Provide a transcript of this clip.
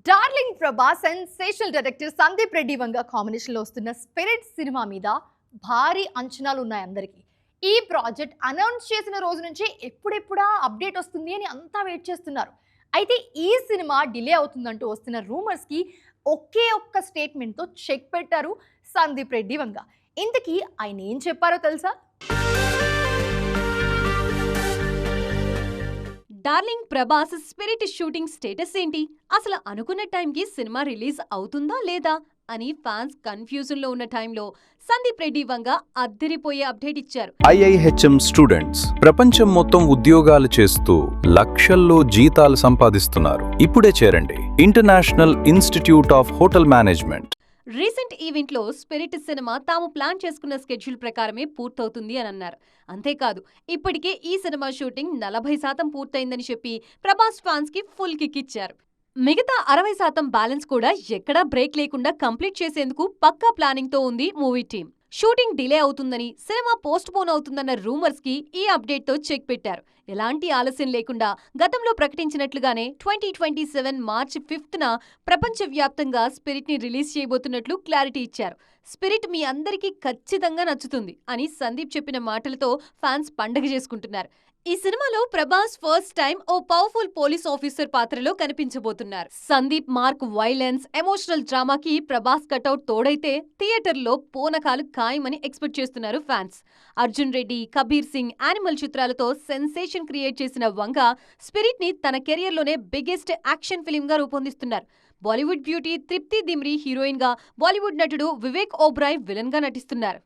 Darling Prabhas sensational director Sandeep Reddy Vanga కాంబినేషన్లో వస్తున్న spirit cinema మీద భారీ అంచనాలు ఉన్నాయి అందరికీ. ఈ ప్రాజెక్ట్ అనౌన్స్ చేసిన రోజు నుంచి ఎప్పుడెప్పుడా అప్డేట్ వస్తుంది అని అంతా వెయిట్ చేస్తున్నారు. అయితే ఈ సినిమా డిలే అవుతుందంటూ వస్తున్న రూమర్స్కి ఒకే ఒక్క స్టేట్మెంట్తో చెక్ పెట్టారు సందీప్ రెడ్డి వంగ. ఇంతకీ ఆయన ఏం చెప్పారో తెలుసా? Darling Prabhas spirit shooting status ఏంటి, అసలు అనుకున్న టైంకి సినిమా రిలీజ్ అవుతుందా లేదా అని ఫ్యాన్స్ కన్ఫ్యూజన్ లో ఉన్న టైంలో సందీప్ రెడ్డి వంగ అద్దరిపోయే అప్డేట్ ఇచ్చారు. IIHM స్టూడెంట్స్ ప్రపంచం మొత్తం ఉద్యోగాలు చేస్తూ లక్షల్లో జీతాలు సంపాదిస్తున్నారు. ఇప్పుడే చేరండి international institute of hotel management. Recent event లో స్పిరిట్ సినిమా తాము ప్లాన్ చేసుకున్న స్కెడ్యూల్ ప్రకారమే పూర్తవుతుంది అని అన్నారు. అంతేకాదు, ఇప్పటికే ఈ సినిమా షూటింగ్ 40% పూర్తయిందని చెప్పి ప్రభాస్ ఫ్యాన్స్ కి ఫుల్ కిక్ ఇచ్చారు. మిగతా 60% బ్యాలెన్స్ కూడా ఎక్కడా బ్రేక్ లేకుండా కంప్లీట్ చేసేందుకు పక్కా ప్లానింగ్ తో ఉంది మూవీ టీం. షూటింగ్ డిలే అవుతుందని, సినిమా పోస్ట్ పోన్ అవుతుందన్న రూమర్స్ కి ఈ అప్డేట్ తో చెక్ పెట్టారు. ఎలాంటి ఆలస్యం లేకుండా గతంలో ప్రకటించినట్లుగానే 2027 మార్చి 5న ప్రపంచవ్యాప్తంగా స్పిరిట్ ని రిలీజ్ చేయబోతున్నట్లు క్లారిటీ ఇచ్చారు. స్పిరిట్ మీ అందరికీ ఖచ్చితంగా నచ్చుతుంది అని సందీప్ చెప్పిన మాటలతో ఫ్యాన్స్ పండగ చేసుకుంటున్నారు. ఈ సినిమాలో ప్రభాస్ ఫస్ట్ టైం ఓ పవర్ఫుల్ పోలీస్ ఆఫీసర్ పాత్రలో కనిపించబోతున్నారు. సందీప్ మార్క్ వైలెన్స్, ఎమోషనల్ డ్రామాకి ప్రభాస్ కటౌట్ తోడైతే థియేటర్లో పూనకాలు ఖాయమని ఎక్స్పెక్ట్ చేస్తున్నారు ఫ్యాన్స్. అర్జున్ రెడ్డి, కబీర్ సింగ్, యానిమల్ చిత్రాలతో సెన్సేషన్ క్రియేట్ చేసిన వంగ స్పిరిట్ ని తన కెరియర్లోనే బిగ్గెస్ట్ యాక్షన్ ఫిల్మ్ గా రూపొందిస్తున్నారు. బాలీవుడ్ బ్యూటీ తృప్తి దిమ్రీ హీరోయిన్ గా, బాలీవుడ్ నటుడు వివేక్ ఓబ్రాయ్ విలన్ గా నటిస్తున్నారు.